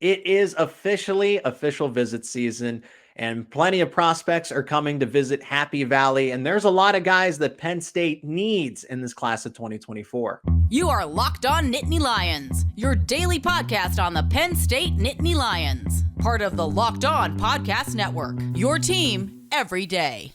It is officially official visit season, and plenty of prospects are coming to visit Happy Valley. And there's a lot of guys that Penn State needs in this class of 2024. You are Locked On Nittany Lions, your daily podcast on the Penn State Nittany Lions, part of the Locked On Podcast Network, your team every day.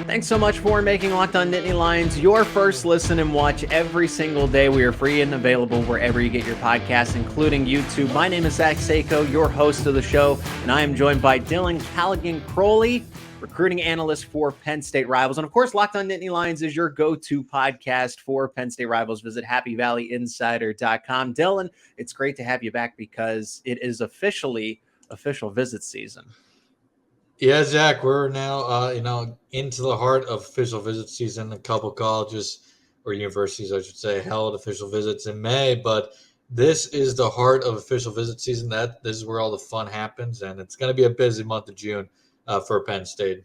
Thanks so much for making Locked On Nittany Lions your first listen and watch every single day. We are free and available wherever you get your podcasts, including YouTube. My name is Seyko, your host of the show, and I am joined by Callaghan-Croley, recruiting analyst for Penn State Rivals. And of course, Locked On Nittany Lions is your go-to podcast for Penn State Rivals. Visit happyvalleyinsider.com. Dylan, it's great to have you back because it is officially official visit season. Yeah, Zach, we're now, into the heart of official visit season. A couple colleges or universities, I should say, held official visits in May, but this is the heart of official visit season. This is where all the fun happens, and it's going to be a busy month of June for Penn State.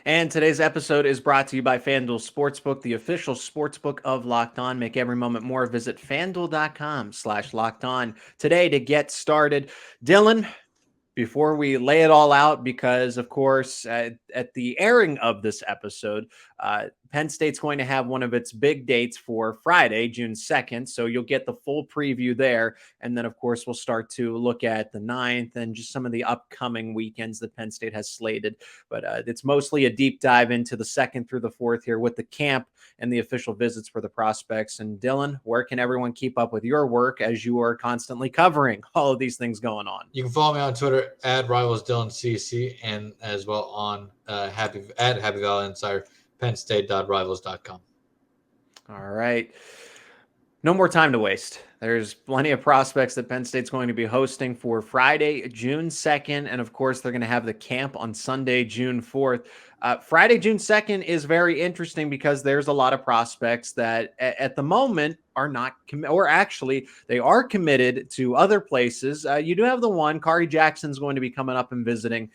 And today's episode is brought to you by FanDuel Sportsbook, the official sportsbook of Locked On. Make every moment more. Visit FanDuel.com/Locked On today to get started. Dylan, before we lay it all out, because, of course, at the airing of this episode, Penn State's going to have one of its big dates for Friday, June 2nd. So you'll get the full preview there. And then, of course, we'll start to look at the 9th and just some of the upcoming weekends that Penn State has slated. But it's mostly a deep dive into the 2nd through the 4th here with the camp and the official visits for the prospects. And Dylan, where can everyone keep up with your work as you are constantly covering all of these things going on? You can follow me on Twitter at RivalsDylanCC and as well on Happy Valley Insider, PennState.rivals.com. All right. No more time to waste. There's plenty of prospects that Penn State's going to be hosting for Friday, June 2nd. And of course, they're going to have the camp on Sunday, June 4th. Friday, June 2nd is very interesting because there's a lot of prospects that at the moment are not or actually they are committed to other places. You do have the one, Kari Jackson's going to be coming up and visiting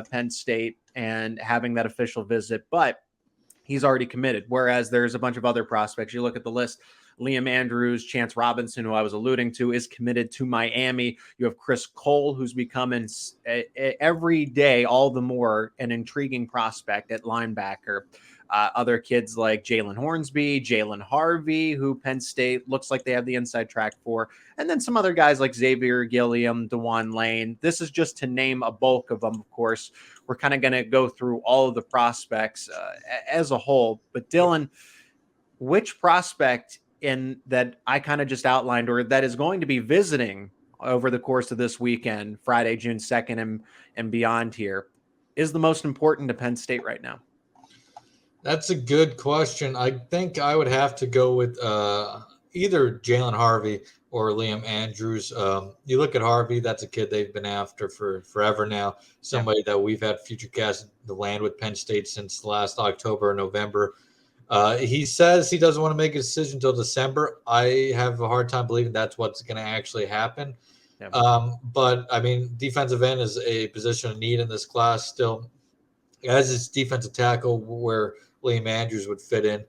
Penn State and having that official visit, but he's already committed. Whereas there's a bunch of other prospects. You look at the list. Liam Andrews, Chance Robinson, who I was alluding to, is committed to Miami. You have Chris Cole, who's becoming every day all the more an intriguing prospect at linebacker. Other kids like Jaylan Hornsby, Jaylen Harvey, who Penn State looks like they have the inside track for. And then some other guys like Xavier Gilliam, Dejuan Lane. This is just to name a bulk of them, of course. We're kind of going to go through all of the prospects as a whole. But Dylan, which prospect in that I kind of just outlined or that is going to be visiting over the course of this weekend, Friday, June 2nd and beyond here, is the most important to Penn State right now? That's a good question. I think I would have to go with either Jaylen Harvey or Liam Andrews. You look at Harvey, that's a kid they've been after for forever now, somebody that we've had future cast to land with Penn State since last October or November. He says he doesn't want to make a decision until December. I have a hard time believing that's what's going to actually happen. Yeah. But, I mean, defensive end is a position of need in this class still. As its defensive tackle, where Liam Andrews would fit in.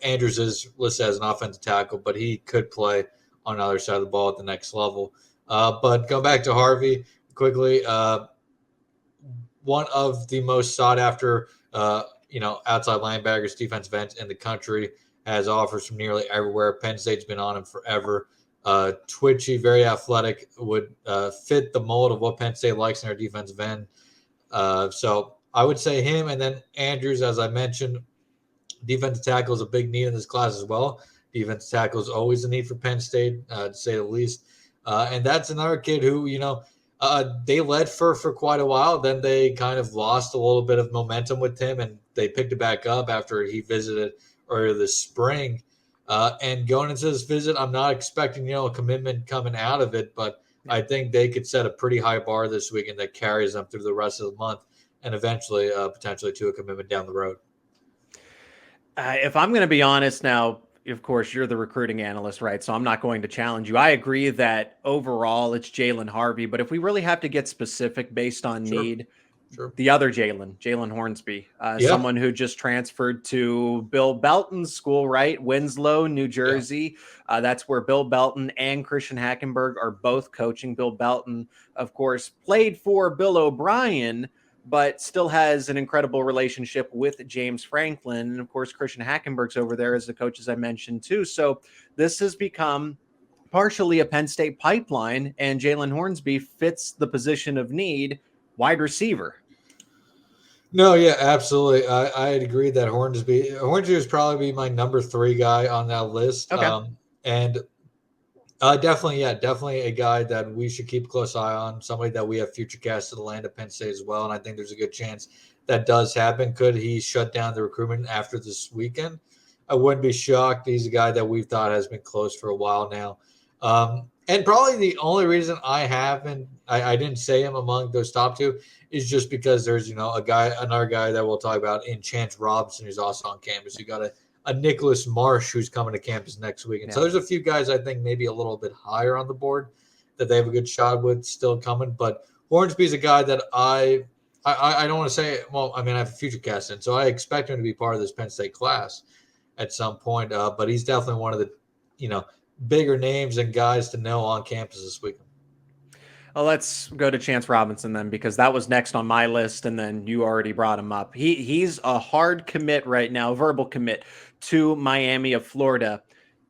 Andrews is listed as an offensive tackle, but he could play on the other side of the ball at the next level. But go back to Harvey quickly. One of the most sought after outside linebackers, defensive ends in the country, has offers from nearly everywhere. Penn State's been on him forever. Twitchy, very athletic, would fit the mold of what Penn State likes in their defensive end. So I would say him, and then Andrews, as I mentioned, defensive tackle is a big need in this class as well. Defensive tackle is always a need for Penn State, to say the least. And that's another kid who, they led for quite a while. Then they kind of lost a little bit of momentum with him, and they picked it back up after he visited earlier this spring. And going into this visit, I'm not expecting, a commitment coming out of it, but I think they could set a pretty high bar this weekend that carries them through the rest of the month and eventually potentially to a commitment down the road. If I'm going to be honest now, of course, you're the recruiting analyst, right? So I'm not going to challenge you. I agree that overall it's Jaylen Harvey, but if we really have to get specific based on need, Sure. The other Jaylan Hornsby, someone who just transferred to Bill Belton's school, right? Winslow, New Jersey. That's where Bill Belton and Christian Hackenberg are both coaching. Bill Belton, of course, played for Bill O'Brien, but still has an incredible relationship with James Franklin. And of course, Christian Hackenberg's over there as the coach, as I mentioned too. So this has become partially a Penn State pipeline, and Jaylan Hornsby fits the position of need, wide receiver. No, yeah, absolutely. I'd agree that Hornsby would probably be my number 3 guy on that list. Okay. And definitely a guy that we should keep a close eye on, somebody that we have future cast to the land at Penn State as well. And I think there's a good chance that does happen. Could he shut down the recruitment after this weekend? I wouldn't be shocked. He's a guy that we've thought has been close for a while now. And probably the only reason I didn't say him among those top 2 is just because there's, another guy that we'll talk about in Chance Robinson, who's also on campus. You got a Nicholas Marsh who's coming to campus next week. And so there's a few guys I think maybe a little bit higher on the board that they have a good shot with still coming. But Hornsby's a guy that I don't want to say, well, I mean, I have a future cast in, so I expect him to be part of this Penn State class at some point. But he's definitely one of the, bigger names and guys to know on campus this weekend. Well, let's go to Chance Robinson then, because that was next on my list, and then you already brought him up. He's a hard commit right now, verbal commit to Miami of Florida.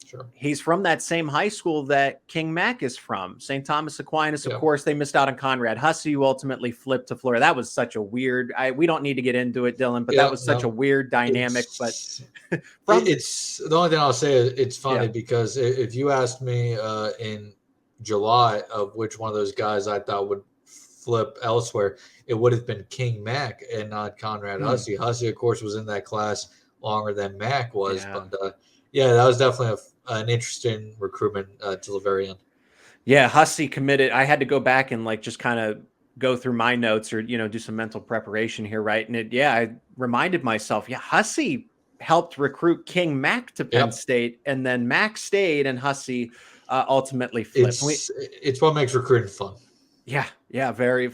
Sure. He's from that same high school that King Mack is from, St. Thomas Aquinas. Of course, they missed out on Conrad Hussey, who ultimately flipped to Florida. That was such a weird. We don't need to get into it, Dylan, but that was such a weird dynamic. But it's the only thing I'll say is it's funny because if you asked me in July of which one of those guys I thought would flip elsewhere, it would have been King Mack and not Conrad Hussey. Hussey, of course, was in that class longer than Mack was, but that was definitely an interesting recruitment till the very end. Yeah, Hussey committed. I had to go back and just kind of go through my notes or do some mental preparation here, right? And I reminded myself, Hussey helped recruit King Mack to Penn State, and then Mack stayed, and Hussey ultimately flipped. It's what makes recruiting fun. Yeah, very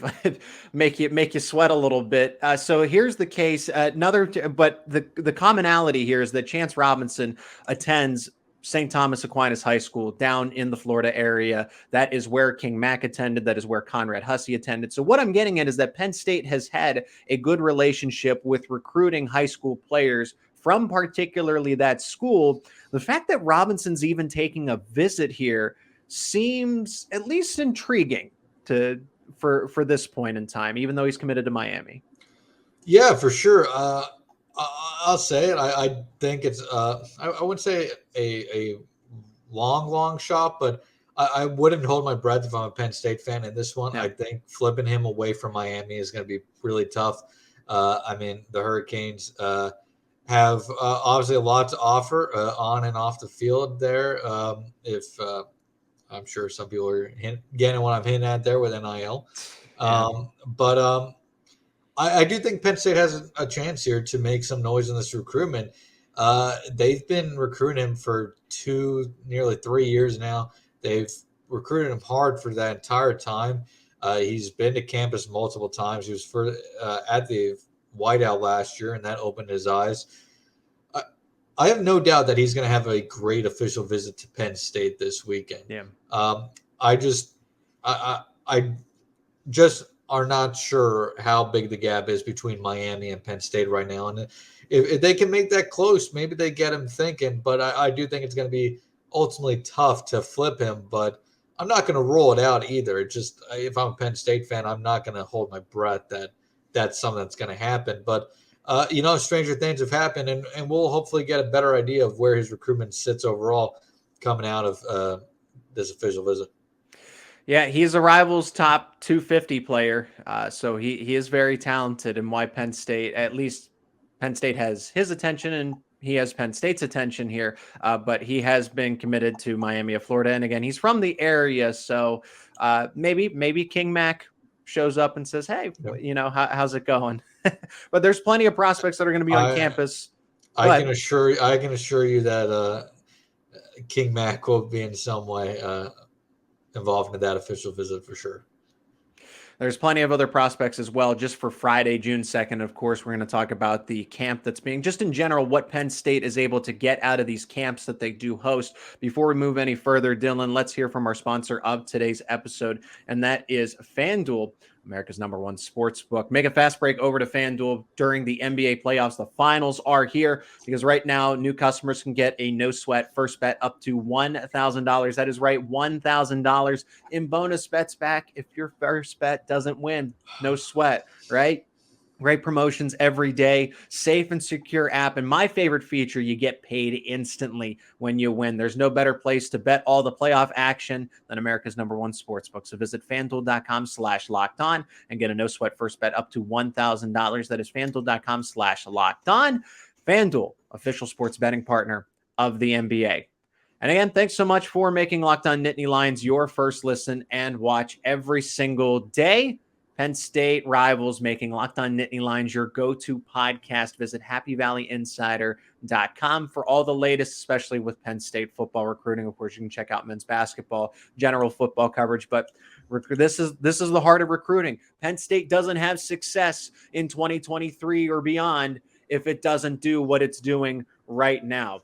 make you sweat a little bit. So here's the case. But the commonality here is that Chance Robinson attends St. Thomas Aquinas High School down in the Florida area. That is where King Mack attended. That is where Conrad Hussey attended. So what I'm getting at is that Penn State has had a good relationship with recruiting high school players from particularly that school. The fact that Robinson's even taking a visit here seems at least intriguing for this point in time, even though he's committed to Miami. Yeah, for sure. I'll say it. I think it's I wouldn't say a long shot, but I wouldn't hold my breath if I'm a Penn State fan in this one. I think flipping him away from Miami is going to be really tough. I mean, the Hurricanes have obviously a lot to offer on and off the field there. I'm sure some people are getting what I'm hinting at there with NIL. But I do think Penn State has a chance here to make some noise in this recruitment. They've been recruiting him for nearly 3 years now. They've recruited him hard for that entire time. He's been to campus multiple times. He was at the Whiteout last year, and that opened his eyes. I have no doubt that he's going to have a great official visit to Penn State this weekend. I just are not sure how big the gap is between Miami and Penn State right now. And if they can make that close, maybe they get him thinking. But I do think it's going to be ultimately tough to flip him. But I'm not going to rule it out either. It just, if I'm a Penn State fan, I'm not going to hold my breath that that's something that's going to happen. But stranger things have happened, and we'll hopefully get a better idea of where his recruitment sits overall coming out of this official visit. Yeah, he's a Rivals top 250 player, so he is very talented, and why Penn State has his attention, and he has Penn State's attention here, but he has been committed to Miami of Florida, and again, he's from the area, so maybe King Mack shows up and says, hey, how's it going? But there's plenty of prospects that are going to be on campus. I can assure you that King Mack will be in some way involved in that official visit for sure. There's plenty of other prospects as well, just for Friday, June 2nd. Of course, we're going to talk about the camp that's being, just in general, what Penn State is able to get out of these camps that they do host. Before we move any further, Dylan, let's hear from our sponsor of today's episode, and that is FanDuel, America's #1 sports book. Make a fast break over to FanDuel during the NBA playoffs. The finals are here because right now new customers can get a no sweat first bet up to $1,000. That is right, $1,000 in bonus bets back if your first bet doesn't win. No sweat, right? Great promotions every day, safe and secure app. And my favorite feature, you get paid instantly when you win. There's no better place to bet all the playoff action than America's #1 sportsbook. So visit FanDuel.com/lockedon and get a no sweat first bet up to $1,000. That is FanDuel.com/lockedon. FanDuel, official sports betting partner of the NBA. And again, thanks so much for making Locked On Nittany Lions your first listen and watch every single day. Penn State rivals, making Locked On Nittany Lions your go-to podcast. Visit happyvalleyinsider.com for all the latest, especially with Penn State football recruiting. Of course, you can check out men's basketball, general football coverage, but this is the heart of recruiting. Penn State doesn't have success in 2023 or beyond if it doesn't do what it's doing right now.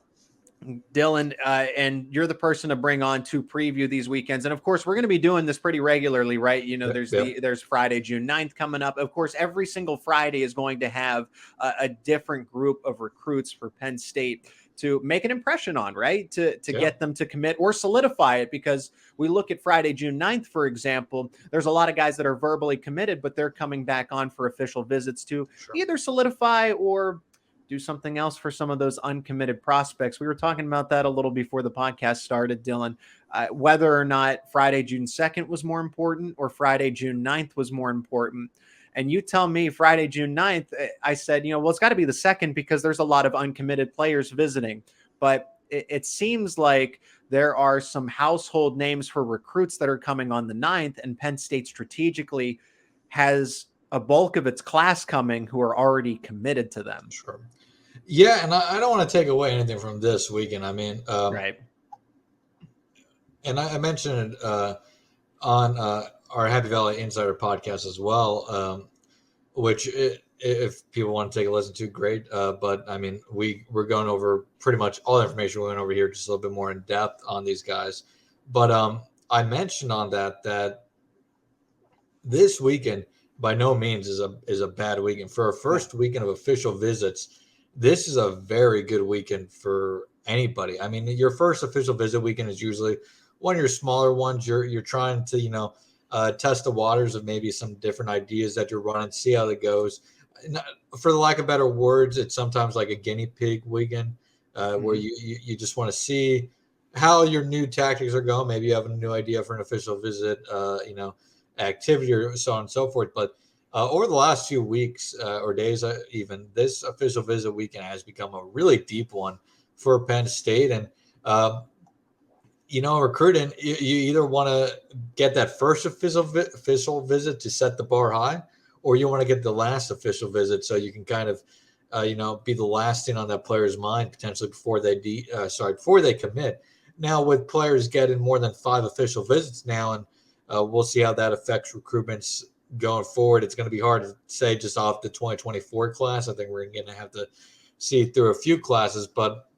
Dylan, and you're the person to bring on to preview these weekends. And of course, we're going to be doing this pretty regularly, right? You know, there's Friday, June 9th coming up. Of course, every single Friday is going to have a different group of recruits for Penn State to make an impression on, right? To get them to commit or solidify it, because we look at Friday, June 9th, for example, there's a lot of guys that are verbally committed, but they're coming back on for official visits to either solidify or do something else for some of those uncommitted prospects. We were talking about that a little before the podcast started, Dylan, whether or not Friday, June 2nd was more important or Friday, June 9th was more important. And you tell me Friday, June 9th, I said, well, it's got to be the 2nd because there's a lot of uncommitted players visiting. But it seems like there are some household names for recruits that are coming on the 9th, and Penn State strategically has a bulk of its class coming who are already committed to them. Sure. Yeah, and I don't want to take away anything from this weekend. I mean, right. And I mentioned it on our Happy Valley Insider podcast as well, which if people want to take a listen to, great. But I mean, we're going over pretty much all the information we went over here, just a little bit more in depth on these guys. But I mentioned on that this weekend by no means is a bad weekend. For our first weekend of official visits, this is a very good weekend for anybody. I mean, your first official visit weekend is usually one of your smaller ones. You're trying to, test the waters of maybe some different ideas that you're running, see how it goes. For the lack of better words, it's sometimes like a guinea pig weekend where you just want to see how your new tactics are going. Maybe you have a new idea for an official visit, activity or so on and so forth. But over the last few weeks or days, even this official visit weekend has become a really deep one for Penn State. And, recruiting, you either want to get that first official visit to set the bar high, or you want to get the last official visit so you can kind of, be the last thing on that player's mind potentially before they commit. Now, with players getting more than 5 official visits now, and we'll see how that affects recruitments going forward. It's going to be hard to say just off the 2024 class. I think we're going to have to see through a few classes. But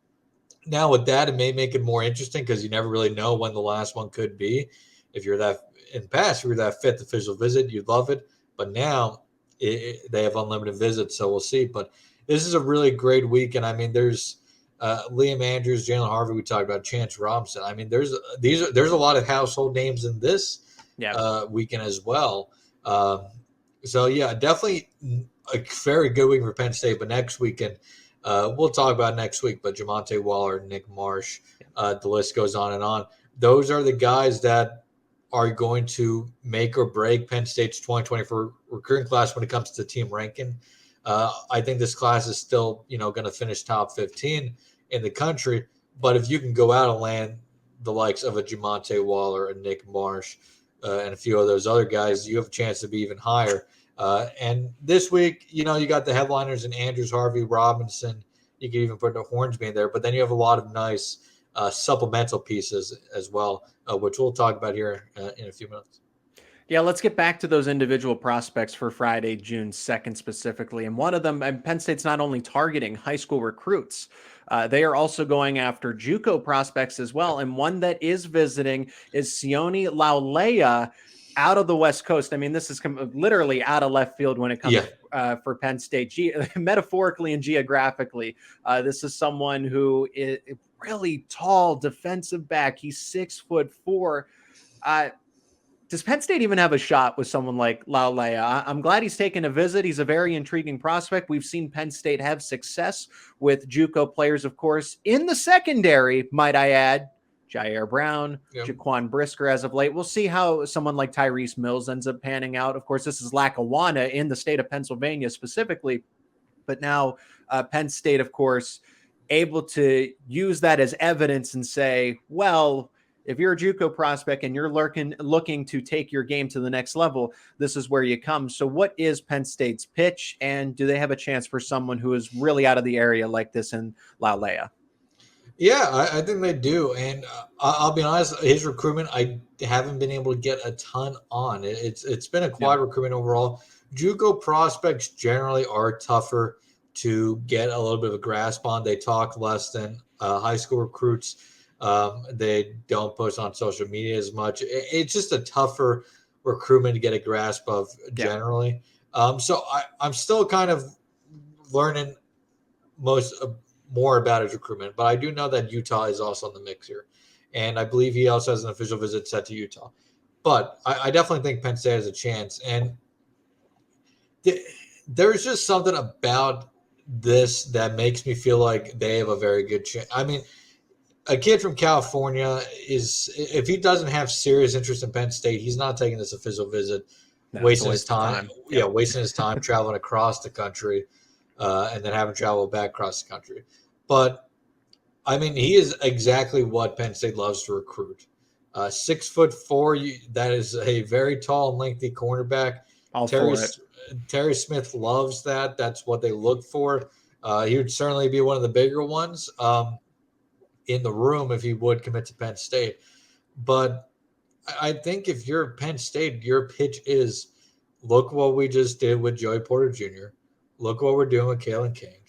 now with that, it may make it more interesting because you never really know when the last one could be. If you're that in the past, you were that 5th official visit, you'd love it. But now they have unlimited visits, so we'll see. But this is a really great week. And I mean, there's Liam Andrews, Jaylen Harvey, we talked about, Chance Robinson. I mean, there's a lot of household names in this weekend as well. So yeah, definitely a very good week for Penn State. But next weekend, we'll talk about next week. But Jamonte Waller, Nick Marsh, the list goes on and on. Those are the guys that are going to make or break Penn State's 2024 recruiting class when it comes to team ranking. I think this class is still, going to finish top 15 in the country. But if you can go out and land the likes of a Jamonte Waller, a Nick Marsh, and a few of those other guys, you have a chance to be even higher. And this week, you got the headliners in Andrews, Harvey, Robinson. You can even put Hornsby in there. But then you have a lot of nice supplemental pieces as well, which we'll talk about here in a few minutes. Yeah, let's get back to those individual prospects for Friday, June 2nd specifically. And one of them, and Penn State's not only targeting high school recruits, they are also going after JUCO prospects as well. And one that is visiting is Sione Laulea out of the West Coast. I mean, this is literally out of left field when it comes for Penn State, metaphorically and geographically. This is someone who is really tall defensive back. He's 6'4". Does Penn State even have a shot with someone like Laulea? I'm glad he's taken a visit. He's a very intriguing prospect. We've seen Penn State have success with JUCO players, of course, in the secondary, might I add. Jair Brown, Jaquan Brisker as of late. We'll see how someone like Tyrese Mills ends up panning out. Of course, this is Lackawanna in the state of Pennsylvania specifically. But now Penn State, of course, able to use that as evidence and say, well, if you're a JUCO prospect and you're looking to take your game to the next level, this is where you come. So what is Penn State's pitch, and do they have a chance for someone who is really out of the area like this in Laulea? Yeah, I think they do. And I'll be honest, his recruitment, I haven't been able to get a ton on. It's been a quiet recruitment overall. JUCO prospects generally are tougher to get a little bit of a grasp on. They talk less than high school recruits. They don't post on social media as much. It's just a tougher recruitment to get a grasp of generally. So I'm still kind of learning more about his recruitment, but I do know that Utah is also in the mix here. And I believe he also has an official visit set to Utah. But I definitely think Penn State has a chance. And there's just something about this that makes me feel like they have a very good chance. I mean, a kid from California if he doesn't have serious interest in Penn State, he's not taking this official visit, wasting his time. Wasting his time traveling across the country and then having traveled back across the country. But, I mean, he is exactly what Penn State loves to recruit. 6'4", that is a very tall and lengthy cornerback. Terry Smith loves that. That's what they look for. He would certainly be one of the bigger ones. In the room if he would commit to Penn State. But I think if you're Penn State, your pitch is, look what we just did with Joey Porter Jr. Look what we're doing with Kalen King.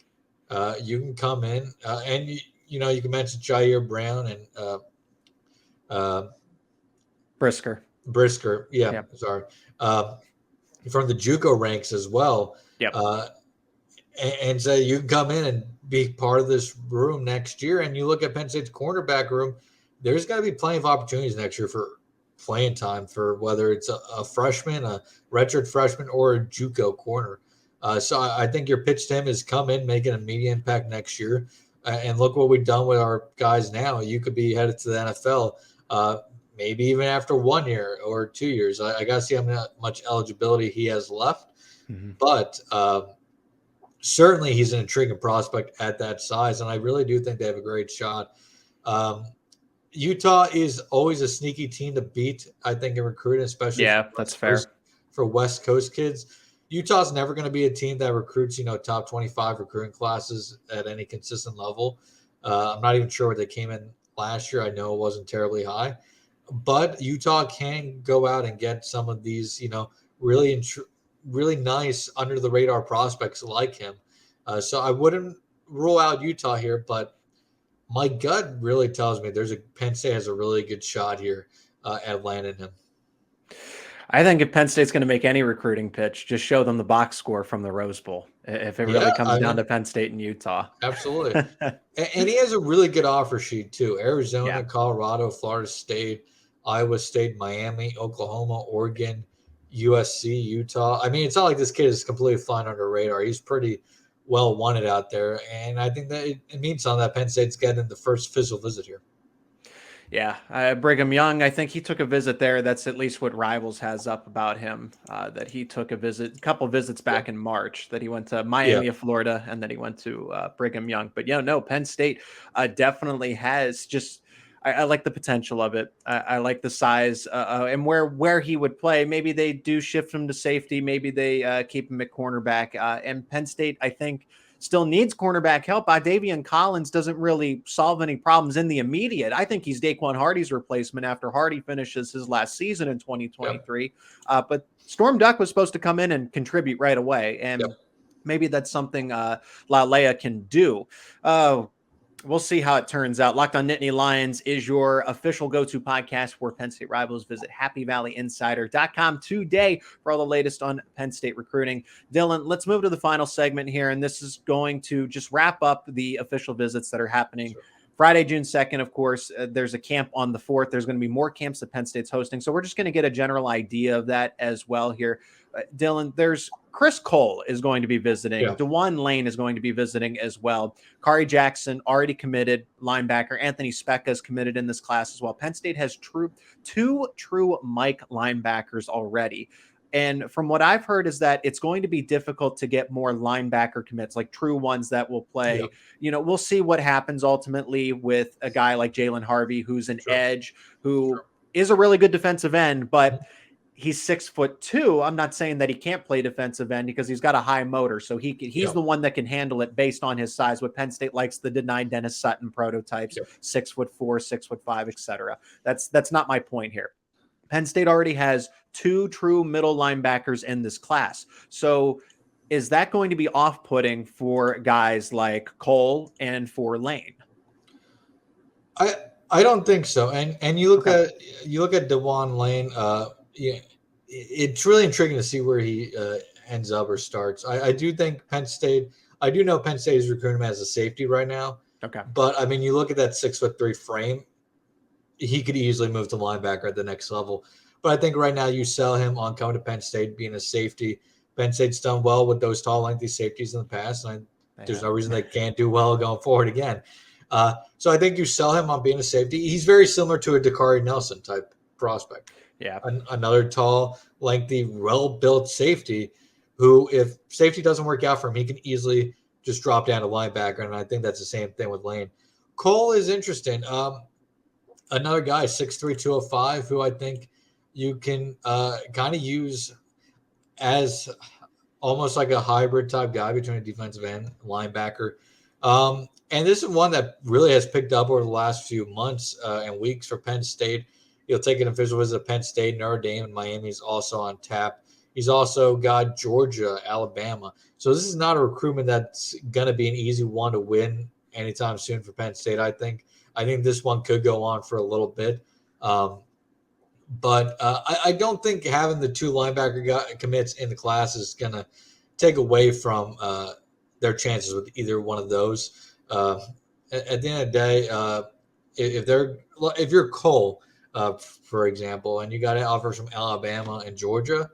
You can come in and, you can mention Jair Brown and Brisker. Yeah. Sorry. From the JUCO ranks as well. And say you can come in and be part of this room next year. And you look at Penn State's cornerback room, there's going to be plenty of opportunities next year for playing time for whether it's a freshman, a redshirt freshman, or a JUCO corner. So I think your pitch to him is come in, make an immediate impact next year. And look what we've done with our guys now. You could be headed to the NFL, maybe even after 1 year or 2 years. I got to see how much eligibility he has left. Mm-hmm. But certainly he's an intriguing prospect at that size, and I really do think they have a great shot. Utah is always a sneaky team to beat, I think, in recruiting, especially that's fair for West Coast kids. Utah's never going to be a team that recruits, top 25 recruiting classes at any consistent level. I'm not even sure what they came in last year. I know it wasn't terribly high, but Utah can go out and get some of these, really nice under the radar prospects like him. So I wouldn't rule out Utah here, but my gut really tells me Penn State has a really good shot here at landing him. I think if Penn State's going to make any recruiting pitch, just show them the box score from the Rose Bowl. If it really comes down to Penn State and Utah. Absolutely. And he has a really good offer sheet too. Arizona, Colorado, Florida State, Iowa State, Miami, Oklahoma, Oregon, USC, Utah. I mean, it's not like this kid is completely flying under the radar. He's pretty well wanted out there. And I think that it means something that Penn State's getting the first official visit here. Yeah. Brigham Young, I think he took a visit there. That's at least what Rivals has up about him, that he took a couple visits back in March, that he went to Miami of Florida, and then he went to Brigham Young. But Penn State definitely has just, I like the potential of it. I like the size and where he would play. Maybe they do shift him to safety. Maybe they keep him at cornerback. And Penn State, I think still needs cornerback help. Davian Collins doesn't really solve any problems in the immediate. I think he's Daquan Hardy's replacement after Hardy finishes his last season in 2023. Yep. But Storm Duck was supposed to come in and contribute right away. And maybe that's something Lalea can do. We'll see how it turns out. Locked on Nittany Lions is your official go-to podcast for Penn State rivals. Visit happyvalleyinsider.com today for all the latest on Penn State recruiting. Dylan, let's move to the final segment here, and this is going to just wrap up the official visits that are happening. Sure. Friday, June 2nd, of course, there's a camp on the 4th. There's going to be more camps that Penn State's hosting, so we're just going to get a general idea of that as well here. Dylan, there's Chris Cole is going to be visiting. Yeah. Dejuan Lane is going to be visiting as well. Kari Jackson already committed, linebacker. Anthony Seyko is committed in this class as well. Penn State has two true Mike linebackers already. And from what I've heard is that it's going to be difficult to get more linebacker commits, like true ones that will play. Yeah. You know, we'll see what happens ultimately with a guy like Jaylen Harvey, who's an edge, who is a really good defensive end, but he's 6'2". I'm not saying that he can't play defensive end because he's got a high motor. So he's the one that can handle it based on his size. What Penn State likes the denied Dennis Sutton prototypes, 6'4", 6'5", etc. That's not my point here. Penn State already has two true middle linebackers in this class. So is that going to be off-putting for guys like Cole and for Lane? I don't think so. And you look at Dejuan Lane. Yeah, it's really intriguing to see where he ends up or starts. I do think Penn State. I do know Penn State is recruiting him as a safety right now. Okay, but I mean, you look at that 6'3" frame. He could easily move to linebacker at the next level. But I think right now you sell him on coming to Penn State being a safety. Penn State's done well with those tall, lengthy safeties in the past, and there's no reason they can't do well going forward again. So I think you sell him on being a safety. He's very similar to a Dakari Nelson type prospect. Yeah, another tall, lengthy, well-built safety who, if safety doesn't work out for him, he can easily just drop down to linebacker, and I think that's the same thing with Lane. Cole is interesting. Another guy, 6'3", 205, who I think you can kind of use as almost like a hybrid type guy between a defensive end, linebacker. And this is one that really has picked up over the last few months and weeks for Penn State. He'll take an official visit to Penn State, Notre Dame, and Miami is also on tap. He's also got Georgia, Alabama. So this is not a recruitment that's going to be an easy one to win anytime soon for Penn State, I think. I think this one could go on for a little bit. But I don't think having the two linebacker commits in the class is going to take away from their chances with either one of those. At the end of the day, if you're Cole, for example, and you got offers from Alabama and Georgia,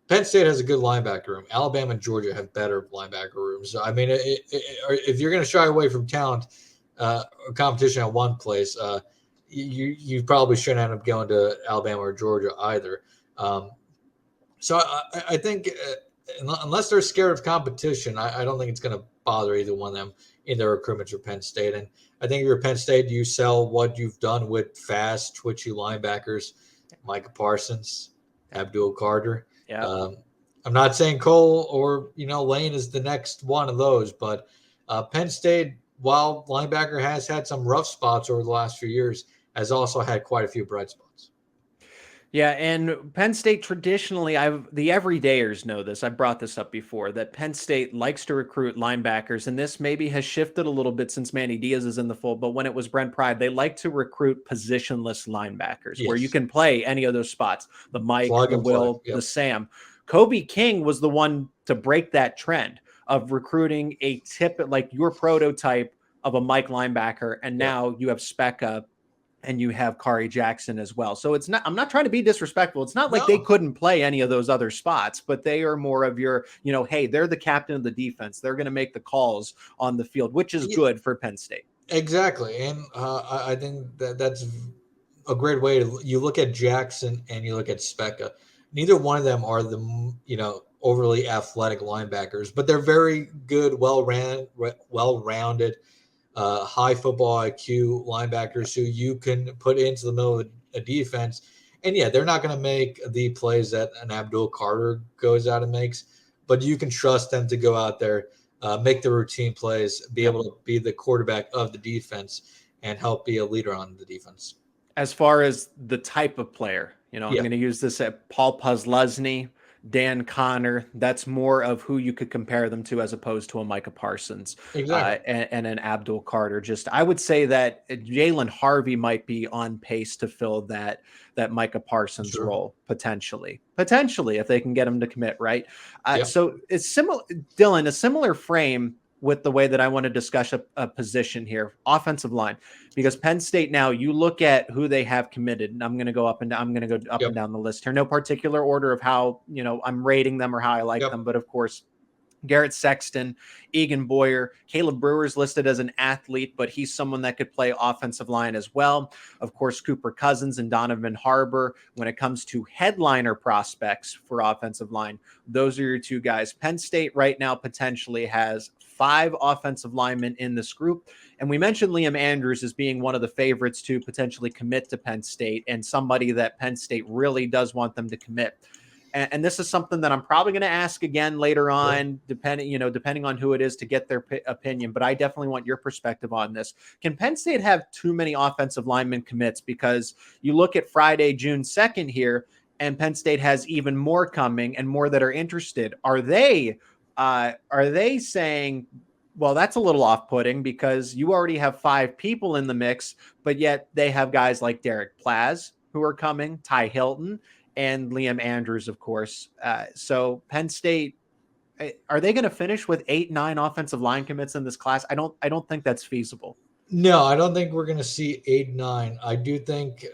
Penn State has a good linebacker room. Alabama and Georgia have better linebacker rooms. So, I mean, if you're going to shy away from talent or competition at one place, you probably shouldn't end up going to Alabama or Georgia either. So I think unless they're scared of competition, I don't think it's going to bother either one of them in their recruitment for Penn State. And I think if you're Penn State, you sell what you've done with fast, twitchy linebackers, Micah Parsons, Abdul Carter. Yeah. I'm not saying Cole or Lane is the next one of those, but Penn State, while linebacker has had some rough spots over the last few years, has also had quite a few bright spots. Yeah, and Penn State traditionally, the everydayers know this. I brought this up before, that Penn State likes to recruit linebackers, and this maybe has shifted a little bit since Manny Diaz is in the fold, but when it was Brent Pryde, they like to recruit positionless linebackers where you can play any of those spots, the Mike, the Will, the Sam. Kobe King was the one to break that trend of recruiting a like your prototype of a Mike linebacker, and now you have Seyko and you have Kari Jackson as well. So it's not, I'm not trying to be disrespectful. It's not like they couldn't play any of those other spots, but they are more of your, hey, they're the captain of the defense. They're going to make the calls on the field, which is good for Penn State. Exactly. And I think that's a great way to, you look at Jackson and you look at Seyko. Neither one of them are the, overly athletic linebackers, but they're very good, well-rounded, high football IQ linebackers who you can put into the middle of a defense. And they're not going to make the plays that an Abdul Carter goes out and makes, but you can trust them to go out there make the routine plays, be Yep. able to be the quarterback of the defense, and help be a leader on the defense. As far as the type of player, I'm Yeah. going to use this at Paul Posluszny, Dan Connor. That's more of who you could compare them to as opposed to a Micah Parsons Exactly. and an Abdul Carter. I would say that Jaylen Harvey might be on pace to fill that Micah Parsons Sure. role potentially if they can get him to commit, right? Yeah. So it's similar, Dylan, a similar frame with the way that I want to discuss a position here, offensive line, because Penn State, now you look at who they have committed, and I'm going to go up and down Yep. and down the list here. No particular order of how, I'm rating them or how I like Yep. them. But of course, Garrett Sexton, Egan Boyer, Caleb Brewer's listed as an athlete, but he's someone that could play offensive line as well. Of course, Cooper Cousins and Donovan Harbor. When it comes to headliner prospects for offensive line, those are your two guys. Penn State right now potentially has 5 offensive linemen in this group. And we mentioned Liam Andrews as being one of the favorites to potentially commit to Penn State and somebody that Penn State really does want them to commit. And this is something that I'm probably going to ask again later on, depending on who it is, to get their opinion. But I definitely want your perspective on this. Can Penn State have too many offensive lineman commits? Because you look at Friday, June 2nd here, and Penn State has even more coming and more that are interested. Are they saying, well, that's a little off-putting because you already have 5 people in the mix, but yet they have guys like Deryc Plazz who are coming, Tye Hylton, and Liam Andrews, of course. So Penn State, are they going to finish with 8-9 offensive line commits in this class? I don't think that's feasible. No, I don't think we're going to see 8-9. I do think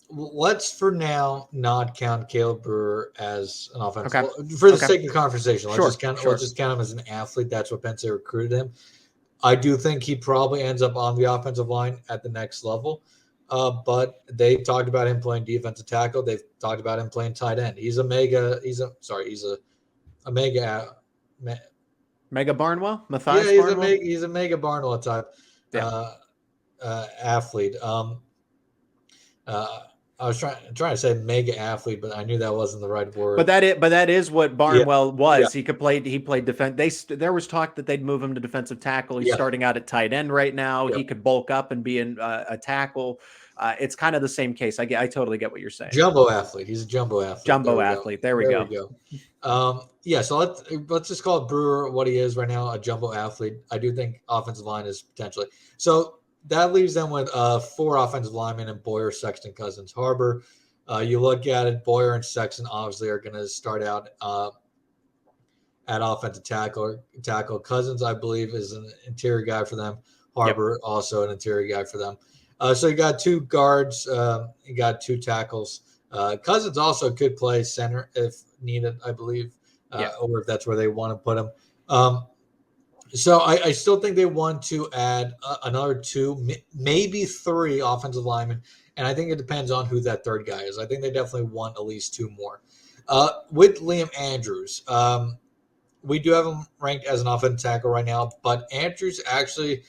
let's for now not count Caleb Brewer as an offensive for the sake of conversation. Let's just count him as an athlete. That's what Penn State recruited him. I do think he probably ends up on the offensive line at the next level. But they talked about him playing defensive tackle. They've talked about him playing tight end. He's a mega Barnwell? Matthias Barnwell? He's a mega Barnwell type athlete. I was trying to say mega athlete, but I knew that wasn't the right word. But that is what Barnwell was. Yeah. He played defense. There was talk that they'd move him to defensive tackle. He's starting out at tight end right now. He could bulk up and be a tackle. It's kind of the same case. I totally get what you're saying. Jumbo athlete. He's a jumbo athlete. There we go. So let's just call it Brewer what he is right now, a jumbo athlete. I do think offensive line is potentially. So that leaves them with 4 offensive linemen and Boyer, Sexton, Cousins, Harbor. You look at it, Boyer and Sexton obviously are going to start out at offensive tackle. Cousins, I believe, is an interior guy for them. Harbor, also an interior guy for them. So you got 2 guards, you got 2 tackles. Cousins also could play center if needed, I believe, or if that's where they want to put him. So I still think they want to add another 2, maybe 3 offensive linemen, and I think it depends on who that third guy is. I think they definitely want at least 2 more. With Liam Andrews, we do have him ranked as an offensive tackle right now, but Andrews actually,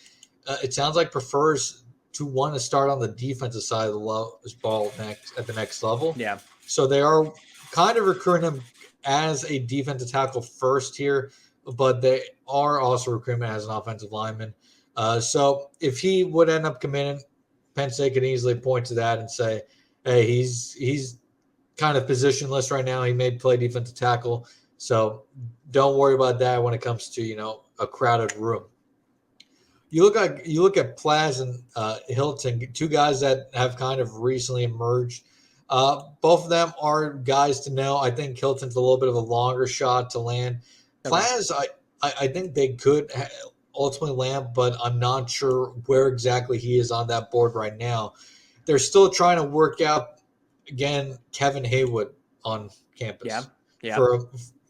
it sounds like, prefers to want to start on the defensive side of the ball at the next level. Yeah. So they are kind of recruiting him as a defensive tackle first here, but they are also recruiting him as an offensive lineman. So if he would end up committing, Penn State can easily point to that and say, hey, he's kind of positionless right now. He may play defensive tackle. So don't worry about that when it comes to, a crowded room. You look at Plazz and Hylton, 2 guys that have kind of recently emerged. Both of them are guys to know. I think Hylton's a little bit of a longer shot to land. Plazz, I think they could ultimately land, but I'm not sure where exactly he is on that board right now. They're still trying to work out, again, Kevin Haywood on campus. Yeah.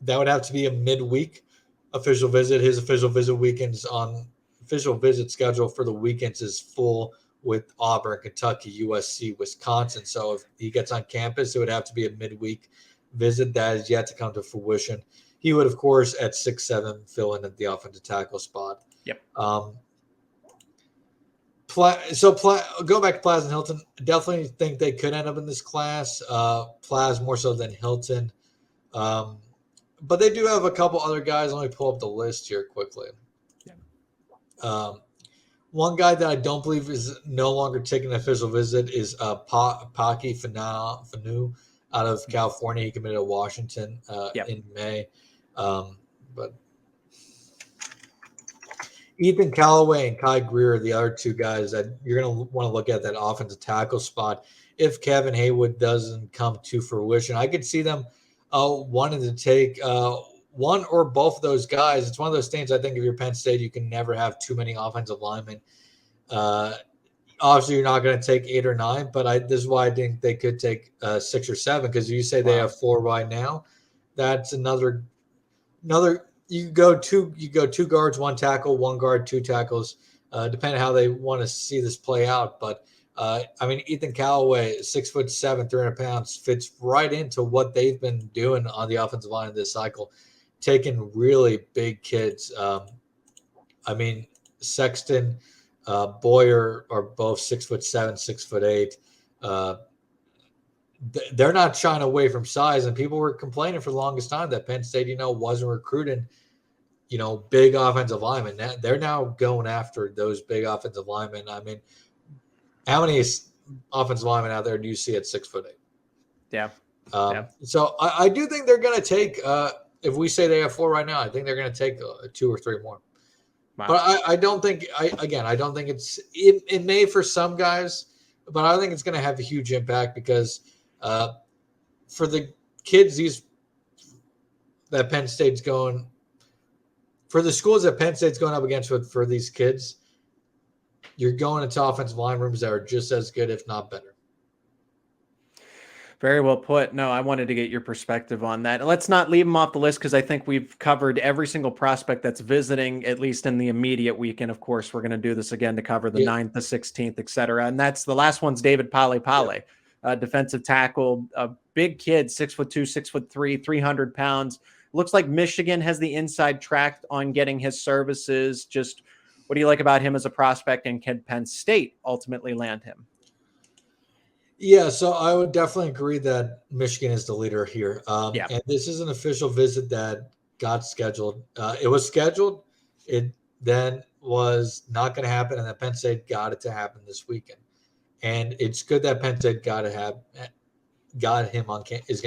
That would have to be a midweek official visit. His official visit schedule for the weekends is full with Auburn, Kentucky, USC, Wisconsin. So if he gets on campus, it would have to be a midweek visit. That is yet to come to fruition. He would, of course, at 6'7", fill in at the offensive tackle spot. Yep. Go back to Plazz and Hylton. Definitely think they could end up in this class. Plazz more so than Hylton. But they do have a couple other guys. Let me pull up the list here quickly. Yeah. One guy that I don't believe is no longer taking an official visit is Paki Fanu out of California. He committed to Washington in May. But Ethan Callaway and Kai Greer are the other two guys that you're going to want to look at that offensive tackle spot. If Kevin Haywood doesn't come to fruition, I could see them wanting to take one or both of those guys. It's one of those things, I think, if you're Penn State, you can never have too many offensive linemen. Obviously, you're not going to take 8 or 9, but this is why I think they could take 6 or 7, because you say they have 4 right now. That's another. You go two guards, 1 tackle, 1 guard, 2 tackles, depending on how they want to see this play out. But Ethan Callaway, 6'7", 300 pounds, fits right into what they've been doing on the offensive line this cycle, taking really big kids. Sexton, Boyer are both 6'7", 6'8". They're not shying away from size, and people were complaining for the longest time that Penn State, wasn't recruiting, big offensive linemen. They're now going after those big offensive linemen. How many offensive linemen out there do you see at 6'8"? Yeah. So I do think they're going to take. If we say they have 4 right now, I think they're going to take 2 or 3 more. Wow. But I don't think. I don't think it's. It may for some guys, but I don't think it's going to have a huge impact because for the kids that Penn State's going. For the schools that Penn State's going up against for these kids, you're going into offensive line rooms that are just as good, if not better. Very well put. No, I wanted to get your perspective on that. Let's not leave them off the list because I think we've covered every single prospect that's visiting, at least in the immediate week. And of course, we're going to do this again to cover the 9th, the 16th, et cetera. And that's the last one's Deyvid Palepale, defensive tackle, a big kid, 6'2", 6'3", 300 pounds. Looks like Michigan has the inside track on getting his services. Just what do you like about him as a prospect, and can Penn State ultimately land him? Yeah, so I would definitely agree that Michigan is the leader here. And this is an official visit that got scheduled. It was scheduled. It then was not going to happen, and then Penn State got it to happen this weekend. And it's good that Penn State is going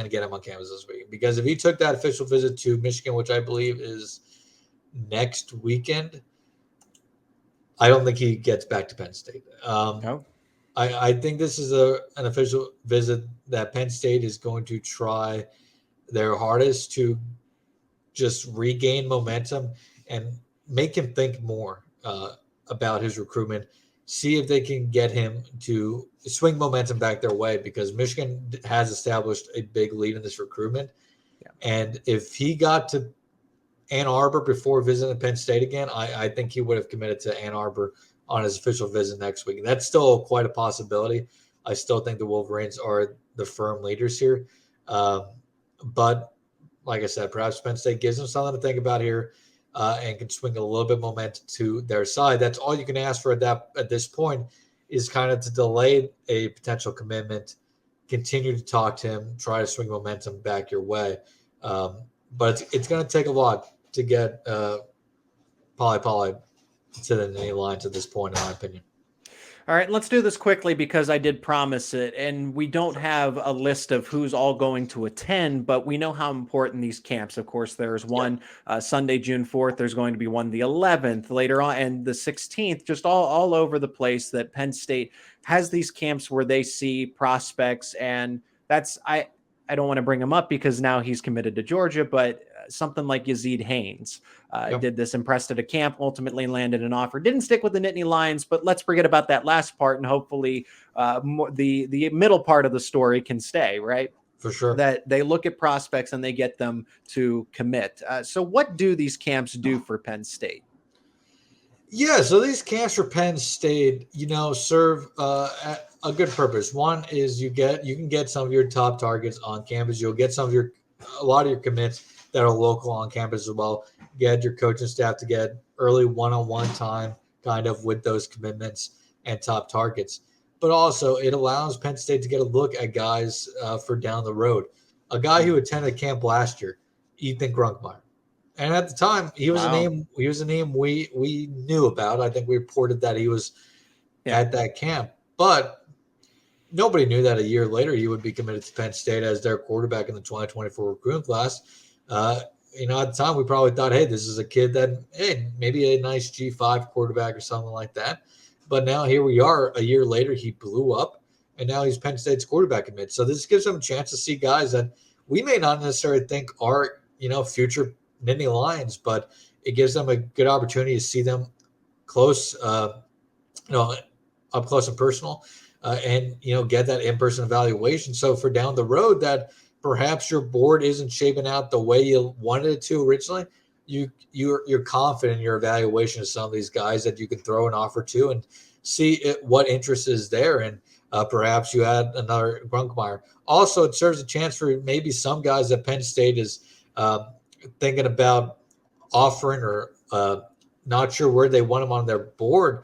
to get him on campus this weekend, because if he took that official visit to Michigan, which I believe is next weekend, I don't think he gets back to Penn State. No. I think this is an official visit that Penn State is going to try their hardest to just regain momentum and make him think more about his recruitment, see if they can get him to swing momentum back their way, because Michigan has established a big lead in this recruitment. Yeah. And if he got to Ann Arbor before visiting Penn State again, I think he would have committed to Ann Arbor on his official visit next week. And that's still quite a possibility. I still think the Wolverines are the firm leaders here. But like I said, perhaps Penn State gives them something to think about here and can swing a little bit of momentum to their side. That's all you can ask for at this point, is kind of to delay a potential commitment, continue to talk to him, try to swing momentum back your way. But it's going to take a lot to get Palepale to the Nittany Lions at this point, in my opinion. All right, let's do this quickly because I did promise it, and we don't have a list of who's all going to attend, but we know how important these camps. Of course, there's one Sunday, June 4th. There's going to be one the 11th later on, and the 16th, just all over the place that Penn State has these camps where they see prospects, and that's I don't want to bring him up because now he's committed to Georgia, but something like Yazeed Haynes did this, impressed at a camp, ultimately landed an offer. Didn't stick with the Nittany Lions, but let's forget about that last part, and hopefully the middle part of the story can stay, right? For sure. That they look at prospects and they get them to commit. So what do these camps do for Penn State? Yeah, so these camps for Penn State, serve a good purpose. One is you can get some of your top targets on campus. You'll get a lot of your commits that are local on campus as well. Get your coaching staff to get early one-on-one time kind of with those commitments and top targets. But also it allows Penn State to get a look at guys for down the road. A guy who attended camp last year, Ethan Grunkmeyer. And at the time, he was a name. He was a name we knew about. I think we reported that he was at that camp, but nobody knew that a year later he would be committed to Penn State as their quarterback in the 2024 recruiting class. At the time, we probably thought, hey, this is a kid that, hey, maybe a nice G5 quarterback or something like that. But now here we are a year later, he blew up, and now he's Penn State's quarterback commit. So this gives them a chance to see guys that we may not necessarily think are, future Nittany Lions, but it gives them a good opportunity to see them close, up close and personal, and get that in-person evaluation. So for down the road, that perhaps your board isn't shaping out the way you wanted it to originally, you're confident in your evaluation of some of these guys that you can throw an offer to and see what interest is there, and perhaps you add another Grunkmeyer. Also, it serves a chance for maybe some guys that Penn State is thinking about offering or not sure where they want him on their board.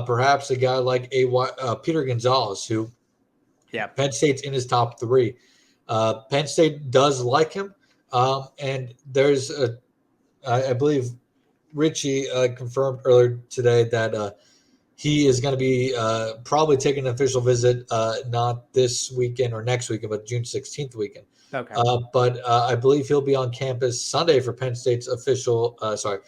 Perhaps a guy like Peter Gonzalez, who Penn State's in his top 3. Penn State does like him, and there's I believe Richie confirmed earlier today that he is going to be probably taking an official visit, not this weekend or next weekend, but June 16th weekend. Okay. But I believe he'll be on campus Sunday for Penn State's for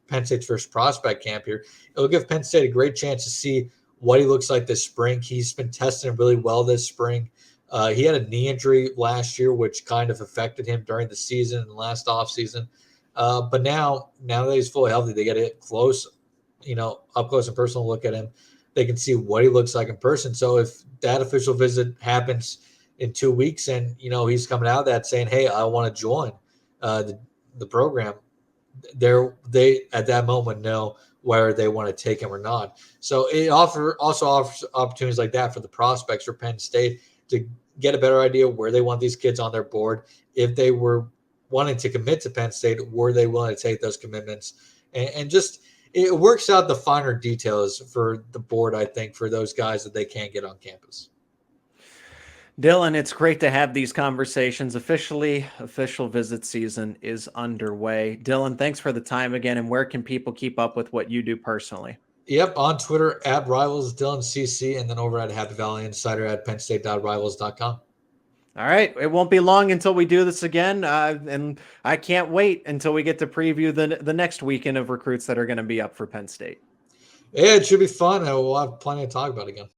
Penn State's first prospect camp here. It'll give Penn State a great chance to see what he looks like this spring. He's been testing really well this spring. He had a knee injury last year, which kind of affected him during the season and last offseason. But now that he's fully healthy, they get it close, up close and personal look at him. They can see what he looks like in person. So if that official visit happens in 2 weeks and, he's coming out of that saying, hey, I want to join the program, they at that moment know where they want to take him or not. So it also offers opportunities like that for the prospects for Penn State to get a better idea where they want these kids on their board. If they were wanting to commit to Penn State, were they willing to take those commitments? And just it works out the finer details for the board, I think, for those guys that they can't get on campus. Dylan, it's great to have these conversations. Official visit season is underway. Dylan, thanks for the time again. And where can people keep up with what you do personally? Yep, on Twitter at Rivals Dylan CC, and then over at Happy Valley Insider at pennstate.rivals.com. All right. It won't be long until we do this again. And I can't wait until we get to preview the next weekend of recruits that are going to be up for Penn State. Yeah, it should be fun. We'll have plenty to talk about again.